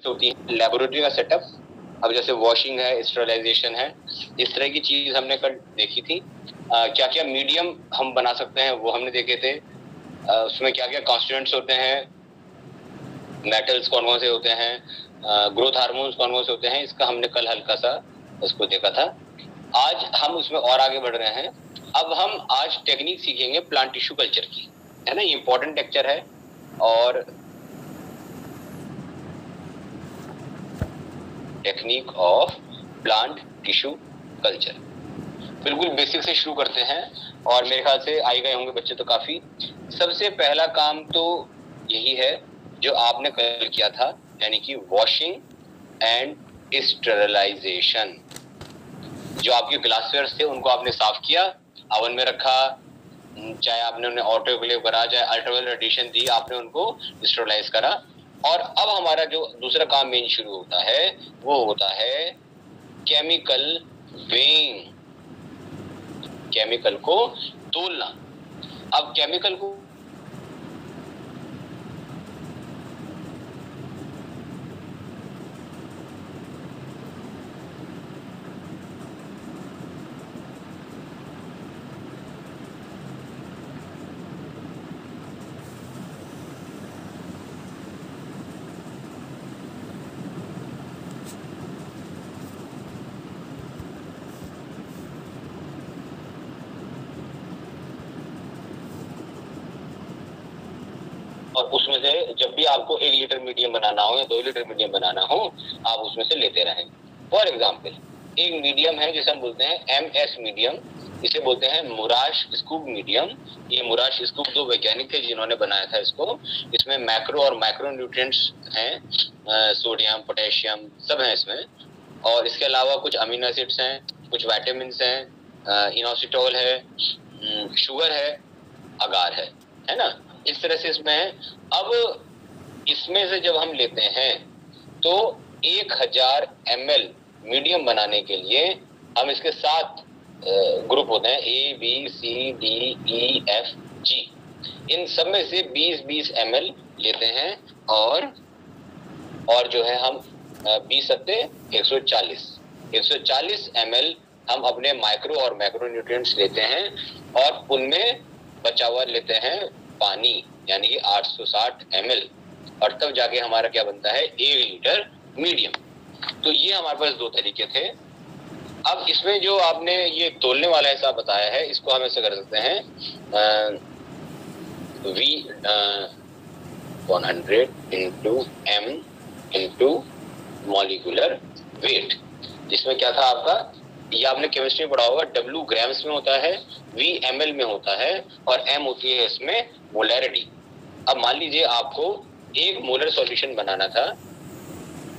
होती है, लेबोरेटरी का सेटअप। अब जैसे वॉशिंग है, स्टरलाइजेशन है, इस तरह की चीज हमने कल देखी थी। क्या क्या मीडियम हम बना सकते हैं वो हमने देखे थे। उसमें क्या क्या कॉन्स्टिट्यूएंट्स होते हैं, मेटल्स कौन कौन से होते हैं, ग्रोथ हार्मोन्स कौन कौन से होते हैं, इसका हमने कल हल्का सा उसको देखा था। आज हम उसमें और आगे बढ़ रहे हैं। अब हम आज टेक्निक सीखेंगे प्लांट टिश्यू कल्चर की, है ना, ये इंपॉर्टेंट लेक्चर है। और technique of plant tissue culture बिल्कुल बेसिक से शुरू करते हैं, और मेरे ख्याल से आए गए होंगे बच्चे तो काफी। सबसे पहला काम तो यही है जो आपने कल किया था, यानी कि वॉशिंग एंड स्टरलाइजेशन। जो आपके ग्लासवेयर्स थे उनको आपने साफ किया, ओवन में रखा, चाहे आपने उन्हें ऑटोक्लेव करा, चाहे अल्ट्रावायलेट रेडिएशन दी, आपने उनको स्टरलाइज करा। और अब हमारा जो दूसरा काम मेन शुरू होता है वो होता है केमिकल वेइंग, केमिकल को तोलना। अब केमिकल को और उसमें से जब भी आपको 1 लीटर मीडियम बनाना हो या 2 लीटर मीडियम बनाना हो, आप उसमें से लेते रहें। फॉर एग्जाम्पल, एक मीडियम है जिसे हम बोलते हैं MS मीडियम, इसे बोलते हैं मुराश स्कूब मीडियम। ये मुराश स्कूब दो वैज्ञानिक थे जिन्होंने बनाया था इसको। इसमें मैक्रो और माइक्रो न्यूट्रिएंट्स हैं, सोडियम, पोटेशियम सब है इसमें। और इसके अलावा कुछ अमीनो एसिड्स हैं, कुछ विटामिन हैं, इनोसिटोल है, शुगर है, अगार है ना। इस तरह से इसमें है। अब इसमें से जब हम लेते हैं तो 1000 ml मीडियम बनाने के लिए हम इसके 7 ग्रुप होते हैं, ABCDEFG। इन सब में से 20-20 ml लेते हैं, और जो है हम 20 सत्ते 140 ml हम अपने माइक्रो और मैक्रो न्यूट्रिएंट्स लेते हैं, और उनमें बचा हुआ लेते हैं पानी, यानी कि 860 ml, और तब जाके हमारा क्या बनता है 1 लीटर मीडियम। तो ये हमारे पास 2 तरीके थे। अब इसमें जो आपने ये तोलने वाला हिसाब बताया है, इसको हम ऐसे कर सकते हैं V100 into M into molecular weight, जिसमें क्या था आपका, ये आपने केमिस्ट्री पढ़ा होगा, W ग्राम्स में होता है, V ml में होता है, और M होती है इसमें मोलैरिटी। अब मान लीजिए आपको 1 मोलर सॉल्यूशन बनाना था,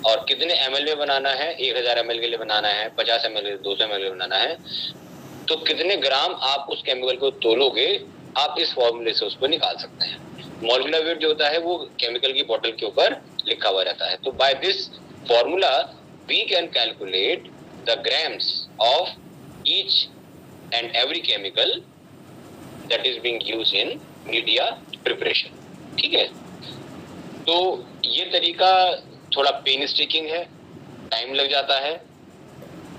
और कितने ml में बनाना है, 1000 ml के लिए बनाना है, 50 ml के लिए, 200 ml के लिए बनाना है, तो कितने ग्राम आप उस केमिकल को तोलोगे, आप इस फॉर्मूले से उसको निकाल सकते हैं। मॉलिक्यूलर वेट जो होता है वो केमिकल की बोतल के ऊपर लिखा हुआ रहता है। तो by this formula we can calculate the grams of each and every chemical that is being used in media preparation. ठीक है, तो ये तरीका थोड़ा पेन स्टिकिंग है, टाइम लग जाता है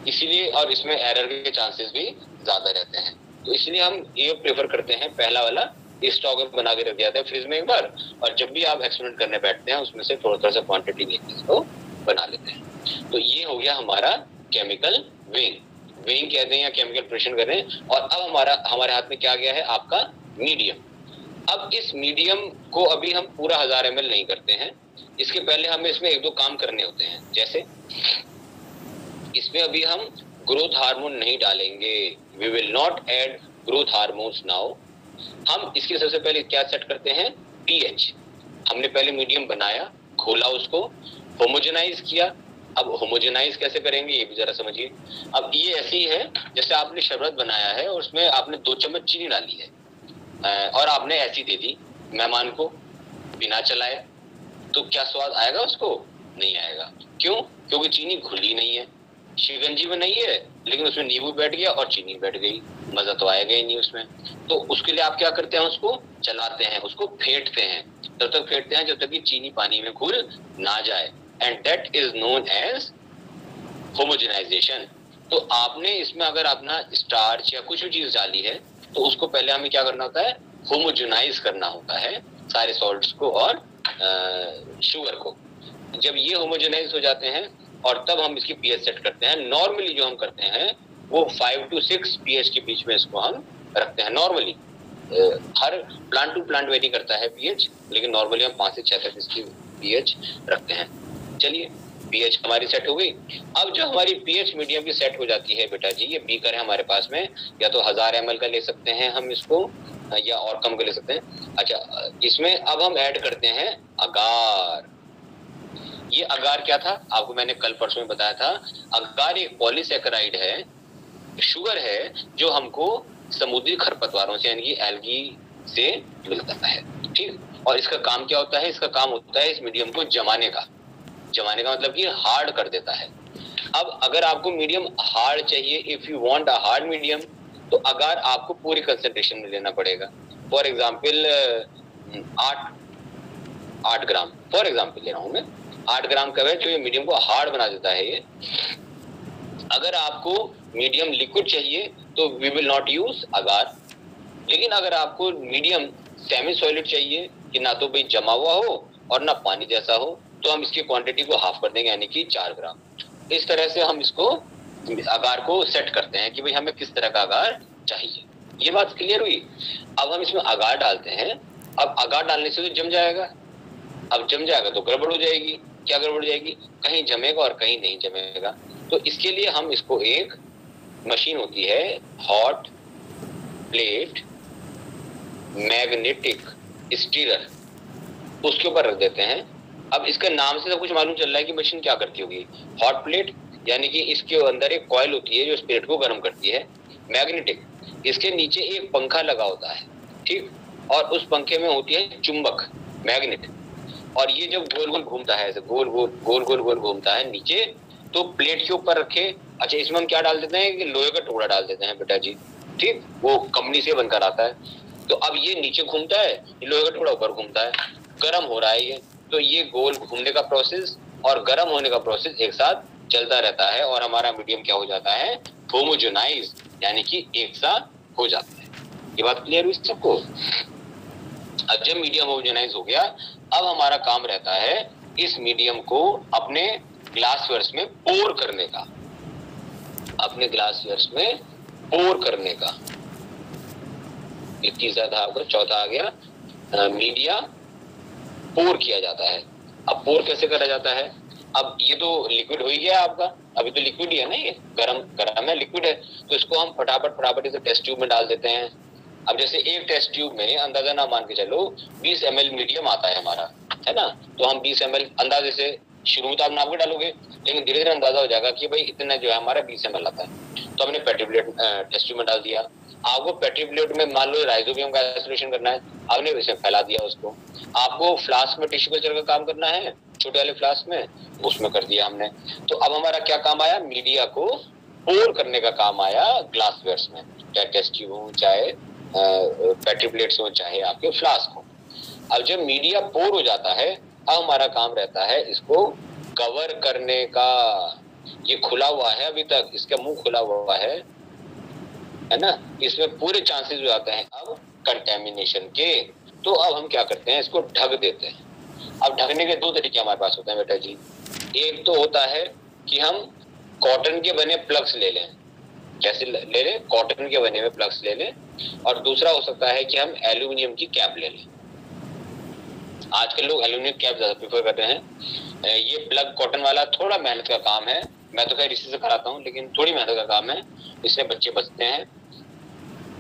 इसीलिए, और इसमें एरर के चांसेस भी ज्यादा रहते हैं। तो इसलिए हम ये प्रेफर करते हैं, पहला वाला स्टॉक में बना के रख दिया था फ्रिज में एक बार, और जब भी आप एक्सपेरिमेंट करने बैठते हैं उसमें से थोड़ा सा क्वांटिटी लेके इसको बना लेते हैं। तो ये हो गया हमारा केमिकल वेइंग कहते हैं या केमिकल प्रिपरेशन कर रहे हैं। और अब हमारे हाथ में क्या गया है, आपका मीडियम। अब इस मीडियम को अभी हम पूरा 1000 ml नहीं करते हैं, इसके पहले हमें इसमें 1-2 काम करने होते हैं। जैसे इसमें अभी हम ग्रोथ हार्मोन नहीं डालेंगे, we will not add growth hormones now. हम इसके सबसे पहले क्या सेट करते हैं, pH। हमने पहले मीडियम बनाया, घोला, उसको होमोजेनाइज किया। अब होमोजेनाइज कैसे करेंगे ये भी जरा समझिए। अब ये ऐसी है जैसे आपने शरबत बनाया है और उसमें आपने 2 चम्मच चीनी डाली है, और आपने ऐसी दे दी मेहमान को बिना चलाए, तो क्या स्वाद आएगा उसको? नहीं आएगा। क्यों? क्योंकि चीनी घुली नहीं है, शिकंजी में नहीं है, लेकिन उसमें नींबू बैठ गया और चीनी बैठ गई, मजा तो आएगा ही नहीं उसमें। तो उसके लिए आप क्या करते हैं, उसको चलाते हैं, उसको फेंटते हैं, तब तक फेंटते हैं जब तक कि चीनी पानी में घुल ना जाए। And that is known as homogenisation. तो आपने इसमें अगर अपना स्टार्च या कुछ भी चीज डाली है तो उसको पहले हमें क्या करना होता है, होमोजेनाइज करना होता है सारे सॉल्ट्स को और शुगर को। जब ये होमोजेनाइज हो जाते हैं और तब हम इसकी पीएच सेट करते हैं। नॉर्मली जो हम करते हैं वो 5 to 6 पीएच के बीच में इसको हम रखते हैं। नॉर्मली हर प्लांट टू प्लांट वेरी करता है पीएच, लेकिन नॉर्मली हम 5 से 6 तक इसकी पीएच रखते हैं। चलिए पीएच हमारी सेट हो गई। अब जो हमारी पीएच मीडियम की सेट हो जाती है बेटा जी, ये बीकर है हमारे पास में, या तो 1000 ml का ले सकते हैं हम इसको या और कम का ले सकते हैं। अच्छा, इसमें अब हम ऐड करते हैं अगार। ये अगार क्या था आपको मैंने कल परसों में बताया था। अगार एक पॉलीसैकेराइड है, शुगर है, जो हमको समुद्री खरपतवारों से यानी कि एल्गी से मिलता है। ठीक, और इसका काम क्या होता है, इसका काम होता है इस मीडियम को जमाने का। जमाने का मतलब कि हार्ड कर देता है। अब अगर आपको मीडियम हार्ड चाहिए, if you want a hard medium, तो अगार आपको पूरी कंसंट्रेशन में लेना पड़ेगा। For example 8 gram for example ले रहा हूं मैं, 8 ग्राम का है जो ये मीडियम को हार्ड बना देता है ये। अगर आपको मीडियम लिक्विड चाहिए तो वी विल नॉट यूज अगार, लेकिन अगर आपको मीडियम सेमी सॉलिड चाहिए कि ना तो भाई जमा हुआ हो और ना पानी जैसा हो, तो हम इसकी क्वांटिटी को हाफ कर देंगे यानी कि 4 ग्राम। इस तरह से हम इसको अगार को सेट करते हैं कि भाई हमें किस तरह का अगार चाहिए। ये बात क्लियर हुई। अब हम इसमें अगार डालते हैं। अब अगार डालने से तो जम जाएगा, अब जम जाएगा तो गड़बड़ हो जाएगी। क्या गड़बड़ हो जाएगी, कहीं जमेगा और कहीं नहीं जमेगा। तो इसके लिए हम इसको एक मशीन होती है हॉट प्लेट मैग्नेटिक स्टीरर, उसके ऊपर रख देते हैं। अब इसके नाम से सब कुछ मालूम चल रहा है कि मशीन क्या करती होगी। हॉट प्लेट यानी कि इसके अंदर एक कॉइल होती है जो स्पिरिट को गर्म करती है। मैग्नेटिक, इसके नीचे एक पंखा लगा होता है, ठीक, और उस पंखे में होती है चुंबक मैग्नेट, और ये जब गोल गोल घूमता है, ऐसे गोल गोल गोल गोल गोल घूमता है नीचे, तो प्लेट के ऊपर रखे। अच्छा, इसमें हम क्या डाल देते हैं कि लोहे का टुकड़ा डाल देते हैं बेटा जी, ठीक, वो कंपनी से बनकर आता है। तो अब ये नीचे घूमता है, ये लोहे का टुकड़ा ऊपर घूमता है, गर्म हो रहा है ये, तो ये गोल घूमने का प्रोसेस और गर्म होने का प्रोसेस एक साथ चलता रहता है और हमारा मीडियम क्या हो जाता है, होमोजेनाइज यानी कि एक सा हो जाता है। ये बात क्लियर हुई सबको। अब जब मीडियम होमोजेनाइज हो गया, अब हमारा काम रहता है इस मीडियम को अपने ग्लासवेयर्स में पोर करने का, अपने ग्लासवेयर्स में पोर करने का। ये तीसरा था आपका, चौथा आ गया मीडिया पोर किया जाता है। अब पोर कैसे करा जाता है, अब ये तो लिक्विड हो ही गया आपका, अभी तो लिक्विड ही है ना, ये गरम गरम है, लिक्विड है, तो इसको हम फटाफट इसे टेस्ट ट्यूब में डाल देते हैं। अब जैसे एक टेस्ट ट्यूब में अंदाजा ना मान के चलो 20 ml मीडियम आता है हमारा, है ना, तो हम 20 ml अंदाजे से, शुरू में तो आप नाप के डालोगे, लेकिन धीरे धीरे अंदाजा हो जाएगा कि भाई इतना जो है हमारा 20 ml आता है। तो हमने पेट्रीप्लेट टेस्ट ट्यूब में डाल दिया। आपको पेट्रीप्लेट में मान लो राइजोबियम का आइसोलेशन करना है, आपने इसमें फैला दिया उसको। आपको फ्लास्क में टिश्यू कल्चर का काम करना है, छोटे वाले फ्लास्क में, उसमें कर दिया हमने। तो अब हमारा क्या काम आया, मीडिया को पोर करने का काम आया ग्लासवेयर्स में, चाहे टेस्ट ट्यूब हो, चाहे पेट्रीप्लेट्स हो, चाहे आपके फ्लास्क हो। अब जब मीडिया पोर हो जाता है, अब हमारा काम रहता है इसको कवर करने का। ये खुला हुआ है अभी तक, इसका मुंह खुला हुआ है ना, इसमें पूरे चांसेस हो जाते हैं अब कंटेमिनेशन के। तो अब हम क्या करते हैं, इसको ढक देते हैं। अब ढकने के 2 तरीके हमारे पास होते हैं बेटा जी। एक तो होता है कि हम कॉटन के बने प्लग्स ले लें, जैसे ले लें कॉटन के बने हुए प्लग्स ले लें, और दूसरा हो सकता है कि हम एल्यूमिनियम की कैप ले लें। आजकल लोग एल्यूमिनियम कैप ज्यादा प्रेफर करते हैं। ये प्लग कॉटन वाला थोड़ा मेहनत का काम है, मैं तो खैर इसी से कराता हूँ, लेकिन थोड़ी मेहनत का काम है, इसमें बच्चे बचते हैं।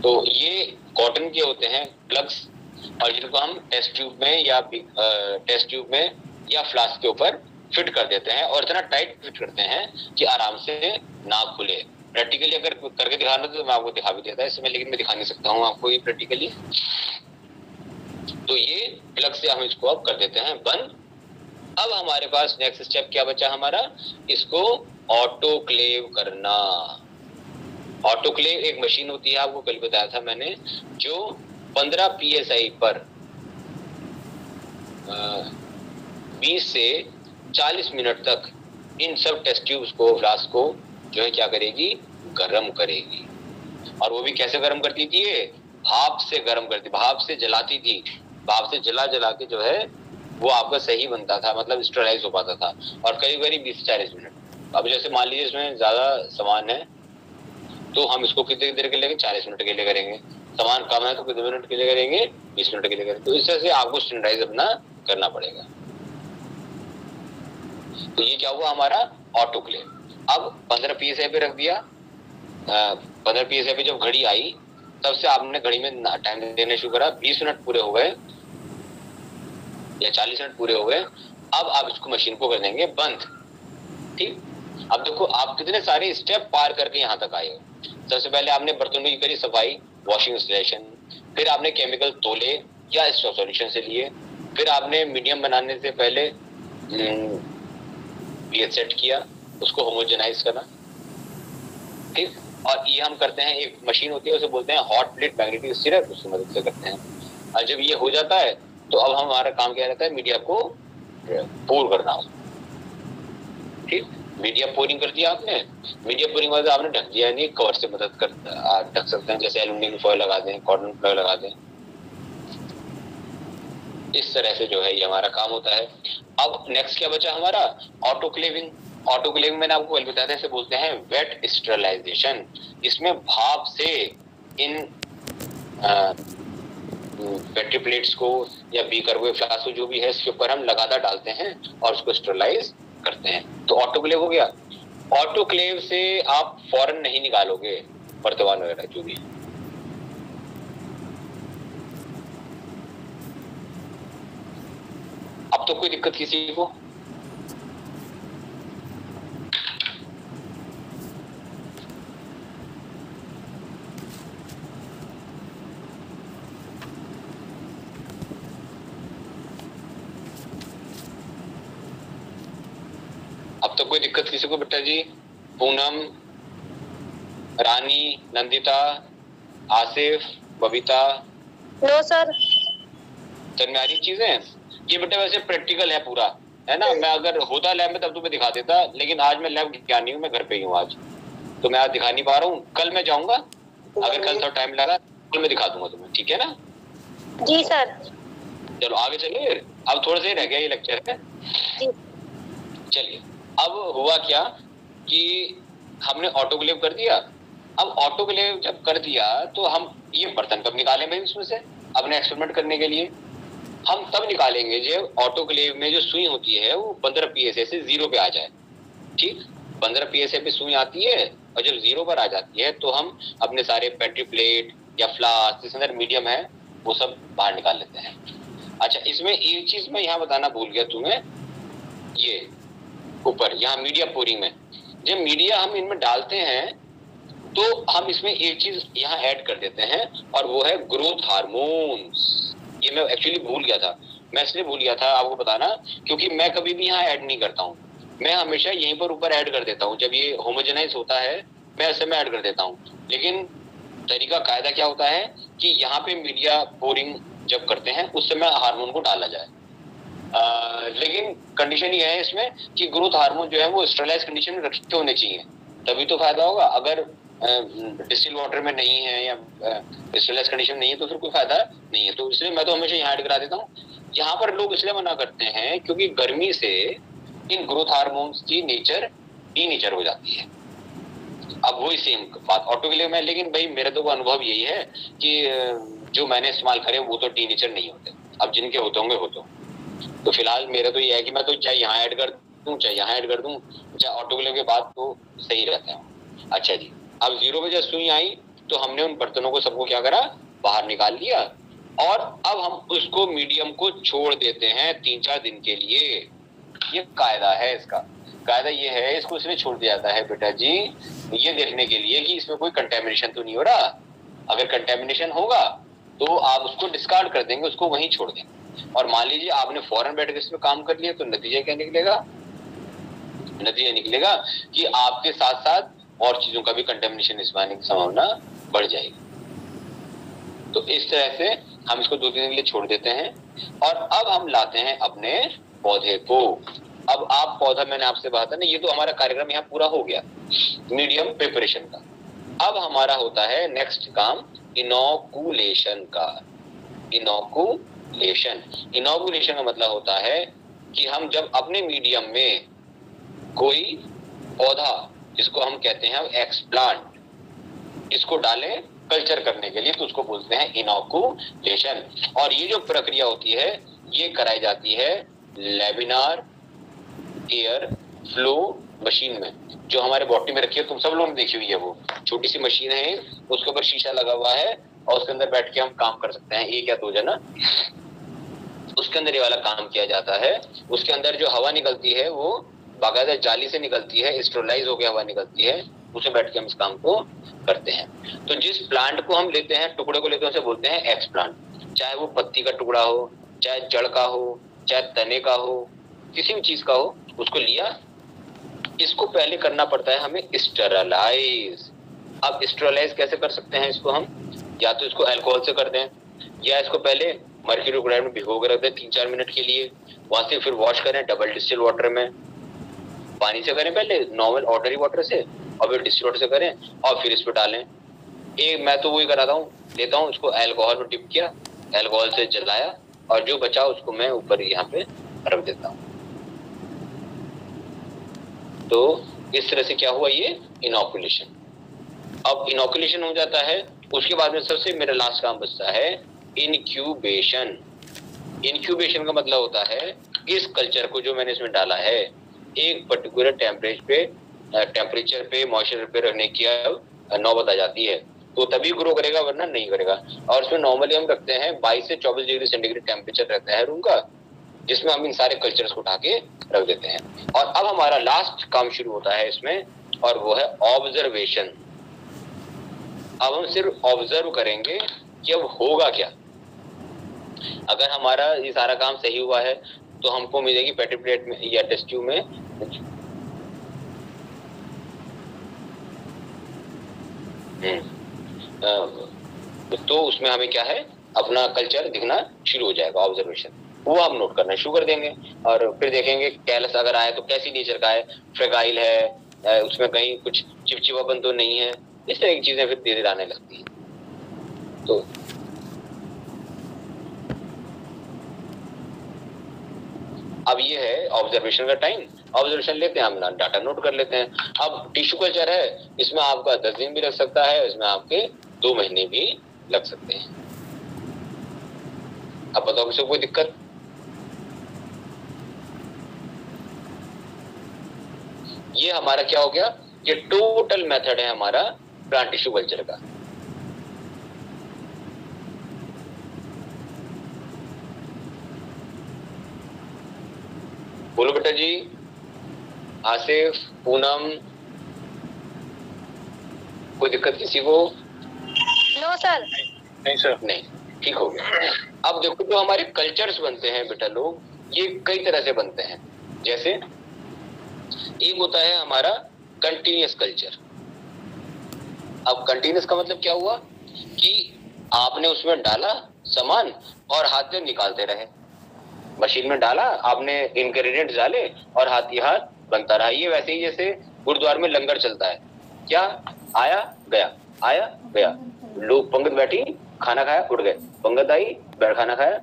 तो ये कॉटन के होते हैं प्लग्स, और जिनको हम टेस्ट ट्यूब में या फ्लास्क के ऊपर फिट कर देते हैं, और इतना टाइट फिट करते हैं कि आराम से ना खुले। प्रैक्टिकली अगर करके दिखाना तो मैं आपको दिखा भी देता इसमें, लेकिन मैं दिखा नहीं सकता हूँ आपको ये प्रैक्टिकली। तो ये प्लग से हम इसको अब कर देते हैं बंद। अब हमारे पास नेक्स्ट स्टेप क्या बचा हमारा, इसको ऑटोक्लेव करना। ऑटोक्लेव एक मशीन होती है, आपको कल बताया था मैंने, जो 15 psi पर 20 से 40 मिनट तक इन सब टेस्ट ट्यूब्स को, फ्लास्क को जो है क्या करेगी, गर्म करेगी। और वो भी कैसे गर्म करती थी, ये भाप से गर्म करती, भाप से जलाती थी, भाप से जला जला के जो है वो आपका सही बनता था, मतलब स्टेरलाइज हो पाता था। और करीब करीब 20 से 40 मिनट। अब जैसे मान लीजिए इसमें ज्यादा सामान है तो हम इसको कितनी देर के लिए, 40 मिनट के लिए करेंगे। सामान कम है तो कितने मिनट के लिए करेंगे, 20 मिनट के लिए करेंगे। तो इस तरह से आपको स्टैंडर्डाइज अपना करना पड़ेगा। तो ये क्या हुआ हमारा ऑटोक्लेव। अब 15 psi पे रख दिया। 15 psi पे जब घड़ी आई तब से आपने घड़ी में टाइम देने शुरू करा। 20 मिनट पूरे हो गए या 40 मिनट पूरे हो गए। अब आप इसको मशीन को कर देंगे बंद। ठीक, अब देखो आप कितने सारे स्टेप पार करके यहाँ तक आए हो। सबसे पहले आपने बर्तनों की करी सफाई, वॉशिंग इंस्टॉलेशन, फिर आपने केमिकल तोले या सॉल्यूशन से लिए, फिर आपने मीडियम बनाने से पहले पीएच सेट किया, उसको होमोजेनाइज करना। ठीक, और ये हम करते हैं, एक मशीन होती है उसे बोलते हैं हॉट प्लेट मैग्नेटिक स्टीरर, उसकी मदद से करते हैं। और जब ये हो जाता है तो अब हमारा काम क्या रहता है, मीडिया को पोर करना हो। ठीक, मीडिया पोरिंग कर दिया आपने, मीडिया पोरिंग के बाद आपने ढक दिया, नहीं कवर से मदद कर ढक सकते हैं, जैसे एल्यूमिनियम फॉयल लगा दें, कॉटन प्लग लगा दें। इस तरह से जो है ये हमारा काम होता है। अब नेक्स्ट क्या बचा हमारा, ऑटोक्लेविंग। ऑटोक्लेविंग मैंने आपको पहले बताया था, इसे बोलते हैं वेट स्टेरलाइजेशन। इसमें भाप से इन बैटरी प्लेट्स को या बीकर को, फ्लास्क जो भी है, इसके ऊपर हम लगातार डालते हैं और उसको स्टेरलाइज करते हैं। तो ऑटोक्लेव हो गया। ऑटोक्लेव से आप फौरन नहीं निकालोगे वर्तमान वगैरह जो भी। अब तो कोई दिक्कत किसी को, अब तो कोई दिक्कत किसी को बेटा जी? पूनम, रानी, नंदिता, आसिफ, बबीता? No sir. तन्यारी चीजें ये बेटा वैसे प्रैक्टिकल है पूरा, है ना। मैं अगर होता लैब में तब तुम्हें दिखा देता, लेकिन आज मैं लैब गया नहीं हूँ, मैं घर पे ही हूँ आज, तो मैं आज दिखा नहीं पा रहा हूँ। कल मैं जाऊंगा, अगर कल थोड़ा टाइम लगा कल मैं दिखा दूंगा तुम्हें, ठीक है ना? जी सर। चलो आगे चलिए, अब थोड़ा सा ही रह गया ये लेक्चर है। चलिए, अब हुआ क्या कि हमने ऑटोक्लेव कर दिया। अब ऑटोक्लेव जब कर दिया तो हम ये बर्तन कब निकालें भाई उसमें से अपने एक्सपेरिमेंट करने के लिए? हम तब निकालेंगे जब ऑटोक्लेव में जो सुई होती है वो 15 psi से 0 पे आ जाए। ठीक, 15 psi पे सुई आती है और जब 0 पर आ जाती है तो हम अपने सारे बैटरी प्लेट या फ्लास्क जिसके अंदर मीडियम है वो सब बाहर निकाल लेते हैं। अच्छा, इसमें एक चीज मैं यहाँ बताना भूल गया तुम्हें, ये ऊपर यहाँ मीडिया पोरिंग में जब मीडिया हम इनमें डालते हैं तो हम इसमें एक चीज यहाँ ऐड कर देते हैं और वो है ग्रोथ हार्मोन्स। ये मैं एक्चुअली भूल गया था, मैं इसलिए भूल गया था आपको बताना क्योंकि मैं कभी भी यहाँ ऐड नहीं करता हूँ, मैं हमेशा यहीं पर ऊपर ऐड कर देता हूँ। जब ये होमोजेनाइज होता है मैं ऐसे में ऐड कर देता हूँ, लेकिन तरीका कायदा क्या होता है कि यहाँ पे मीडिया पोरिंग जब करते हैं उस समय हार्मोन को डाला जाए। लेकिन कंडीशन ये है इसमें कि ग्रोथ हार्मोन जो है वो स्टेरलाइज कंडीशन में रखे होने चाहिए, तभी तो फायदा होगा। अगर डिस्टिल वाटर में नहीं है या स्टेरलाइज कंडीशन नहीं है तो फिर कोई फायदा नहीं है। तो इसलिए मैं तो हमेशा यहाँ ऐड करा देता हूँ। यहाँ पर लोग इसलिए मना करते हैं क्योंकि गर्मी से इन ग्रोथ हार्मोन्स की नेचर डीनेचर हो जाती है। अब वही सेम बात ऑटोक्लेव में, लेकिन भाई मेरा तो अनुभव यही है कि जो मैंने इस्तेमाल करे वो तो डीनेचर नहीं होते, अब जिनके होते होंगे हो तो फिलहाल मेरा तो ये है कि मैं तो चाहे यहाँ ऐड कर दूं चाहे यहाँ ऐड कर दूं, चाहे ऑटोक्लेव के बाद तो सही रहते हैं। अच्छा जी, अब 0 बजे सुई आई तो हमने उन बर्तनों को सबको क्या करा, बाहर निकाल लिया और अब हम उसको मीडियम को छोड़ देते हैं 3-4 दिन के लिए। ये कायदा है, इसका कायदा ये है, इसको इसलिए छोड़ दिया जाता है बेटा जी ये देखने के लिए कि इसमें कोई कंटेमिनेशन तो नहीं हो रहा। अगर कंटेमिनेशन होगा तो आप उसको डिस्कार्ड कर देंगे, उसको वहीं छोड़ देंगे। और मान लीजिए आपने फॉरेन बैठ के इसमें काम कर लिया तो नतीजा क्या निकलेगा? नतीजा निकलेगा कि आपके साथ साथ और चीजों का भी कंटेमिनेशन इसमें आने की संभावना बढ़ जाएगी। तो इस तरह से हम इसको 2 दिन के लिए छोड़ देते हैं और अब हम लाते हैं अपने पौधे को। अब आप पौधा, मैंने आपसे बात है ना, ये तो हमारा कार्यक्रम यहाँ पूरा हो गया मीडियम प्रिपरेशन का। अब हमारा होता है नेक्स्ट काम इनोकुलेशन का। इनोकुलेशन का मतलब होता है कि हम जब अपने मीडियम में कोई पौधा, जिसको हम कहते हैं एक्सप्लांट, इसको डालें कल्चर करने के लिए, तो उसको बोलते हैं इनोकुलेशन। और ये जो प्रक्रिया होती है ये कराई जाती है लेमिनार एयर फ्लो मशीन में, जो हमारे बॉटनी में रखी है, तुम सब लोगों ने देखी हुई है। वो छोटी सी मशीन है, उसके ऊपर शीशा लगा हुआ है और उसके अंदर बैठ के हम काम कर सकते हैं, एक या दो जना। उसके अंदर ये वाला काम किया जाता है। उसके अंदर जो हवा निकलती है वो बाकायदा जाली से निकलती है, स्टेरलाइज होकर हवा निकलती है, उसे बैठ के हम इस काम को करते हैं। तो जिस प्लांट को हम लेते हैं, टुकड़े को लेते हैं, उसे बोलते हैं एक्सप्लांट। चाहे वो पत्ती का टुकड़ा हो, चाहे जड़ का हो, चाहे तने का हो, किसी भी चीज का हो, उसको लिया। इसको पहले करना पड़ता है हमें स्टेरलाइज। अब स्टेरलाइज कैसे कर सकते हैं इसको हम? या तो इसको अल्कोहल से कर दें, या इसको पहले मर्क्यूरी क्लोराइड में भिगो के रख दें 3-4 मिनट के लिए, वहां से फिर वॉश करें डबल डिस्टिल वाटर में। पानी से करें पहले, नॉर्मल ऑर्डनरी वाटर से, और फिर डिस्टिल वाटर से करें, और फिर इस पे डालें। मैं तो वही कराता हूँ, लेता हूँ इसको अल्कोहल में डिप किया, अल्कोहल से जलाया, और जो बचा उसको मैं ऊपर यहाँ पे रख देता हूँ। तो इस तरह से क्या हुआ, ये इनोकुलेशन। अब इनोकुलेशन हो जाता है, उसके बाद में सबसे मेरा लास्ट काम बचता है इनक्यूबेशन। इनक्यूबेशन का मतलब होता है इस कल्चर को जो मैंने इसमें डाला है एक पर्टिकुलर टेम्परेचर पे, मॉइस्चर पे रखने की नौबत आ जाती है, तो तभी ग्रो करेगा, वरना नहीं करेगा। और इसमें नॉर्मली हम रखते हैं 22 से 24 डिग्री सेंटीग्रेड टेम्परेचर रहता है रूम का, जिसमें हम इन सारे कल्चर्स को उठा के रख देते हैं। और अब हमारा लास्ट काम शुरू होता है इसमें, और वो है ऑब्जर्वेशन। अब हम सिर्फ ऑब्जर्व करेंगे कि अब होगा क्या। अगर हमारा ये सारा काम सही हुआ है तो हमको मिलेगी पेटी प्लेट में या टेस्ट ट्यूब में तो उसमें हमें क्या है, अपना कल्चर दिखना शुरू हो जाएगा, ऑब्जर्वेशन। वो हम नोट करना शुरू कर देंगे, और फिर देखेंगे कैलस अगर आए तो कैसी नेचर का है, फ्रेगाइल है, उसमें कहीं कुछ चिपचिपापन तो नहीं है, इस तरह की चीजें फिर धीरे धीरे आने लगती है। तो अब ये है ऑब्जर्वेशन का टाइम। ऑब्जर्वेशन लेते हैं, हम डाटा नोट कर लेते हैं। अब टिश्यू कल्चर है, इसमें आपका 10 दिन भी लग सकता है, इसमें आपके 2 महीने भी लग सकते हैं। अब बताओ किसी को कोई दिक्कत? ये हमारा क्या हो गया, ये टोटल मेथड है हमारा प्लांट टिश्यू कल्चर का। बोलो बेटा जी, आसिफ, पूनम, कोई दिक्कत किसी को? No sir. नहीं सर। नहीं, ठीक हो गया। अब देखो जो हमारे कल्चर्स बनते हैं बेटा लोग, ये कई तरह से बनते हैं। जैसे एक होता है हमारा कंटिन्यूअस कल्चर। अब कंटिन्यूअस का मतलब क्या हुआ कि आपने उसमें डाला सामान और हाथ से निकालते रहे, मशीन में डाला आपने, इंग्रेडिएंट्स डाले और हाथ ही हाथ बनता रहा। ये वैसे ही जैसे गुरुद्वार में लंगर चलता है, क्या आया गया, आया गया, लोग पंगत बैठी, खाना खाया, उठ गए, पंगत आई, बैठ खाना खाया।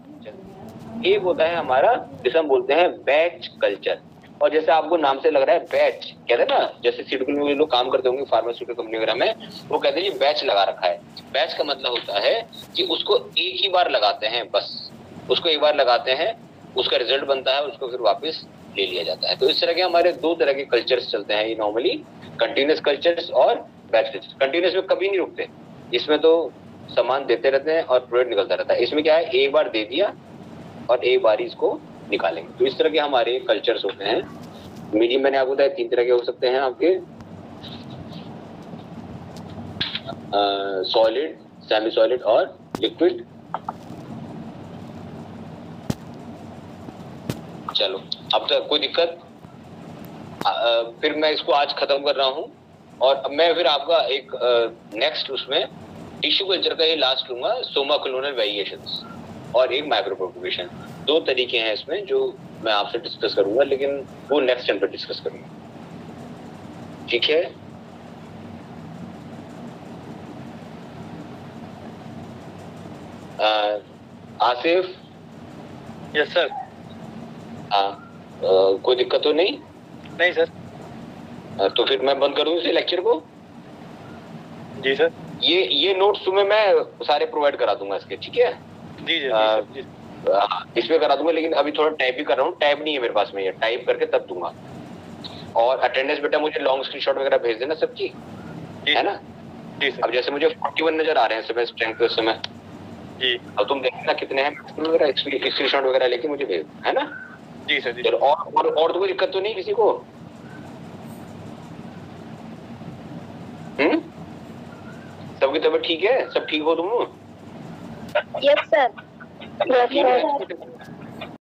एक होता है हमारा जिसे हम बोलते हैं बैच कल्चर। और जैसे आपको नाम से लग रहा है बैच, कहते हैं ना, जैसे सीडुकल में लोग काम करते होंगे फार्मास्यूटिकल कंपनी वगैरह में, वो कहते हैं ये बैच लगा रखा है। बैच का मतलब होता है कि उसको एक ही बार लगाते हैं, बस उसको एक बार लगाते हैं, उसका रिजल्ट बनता है, उसको फिर वापस ले लिया जाता है। तो इस तरह के हमारे 2 तरह के कल्चर्स चलते हैं ये नॉर्मली, कंटिन्यूअस कल्चर्स और बैच कल्चर। कंटिन्यूअस में कभी नहीं रुकते, इसमें तो सामान देते रहते हैं और प्रोडक्ट निकलता रहता है। इसमें क्या है, एक बार दे दिया और एक बार ही इसको निकालेंगे। तो इस तरह के हमारे कल्चर्स होते हैं। मीडियम मैंने आपको बताया 3 तरह के हो सकते हैं आपके, सॉलिड, सेमी सॉलिड और लिक्विड। चलो अब तक कोई दिक्कत? फिर मैं इसको आज खत्म कर रहा हूं, और अब मैं फिर आपका एक नेक्स्ट उसमें टिश्यू कल्चर का ये लास्ट लूंगा, सोमा क्लोनल वेरिएशंस और एक माइक्रो प्रोपगेशन। 2 तरीके हैं इसमें जो मैं आपसे डिस्कस करूंगा, लेकिन वो नेक्स्ट टाइम पे डिस्कस करूंगा, ठीक है? आसिफ? Yes sir. हाँ, कोई दिक्कत तो नहीं? नहीं सर। तो फिर मैं बंद करूँ इसे लेक्चर को? जी सर। ये नोट्स तुम्हें मैं सारे प्रोवाइड करा दूंगा इसके, ठीक है? जी जी जी। इसमें करा दूंगा, लेकिन अभी थोड़ा टाइप भी कर रहा हूँ, टाइप नहीं है मेरे पास में, ये टाइप करके तब दूंगा। और अटेंडेंस बेटा मुझे लॉन्ग स्क्रीनशॉट वगैरह भेज देना सबकी, है ना? जी सर। अब जैसे मुझे 41 नजर आ रहे हैं समय स्ट्रेंथ के समय जी। अब तुम देखना कितने हैं वगैरह, स्क्रीनशॉट वगैरह लेके मुझे भेज, है ना? जी सर जी। चलो, और तो कोई दिक्कत तो नहीं किसी को? सबकी तबीयत ठीक है? सब ठीक हो तुम? Yes sir.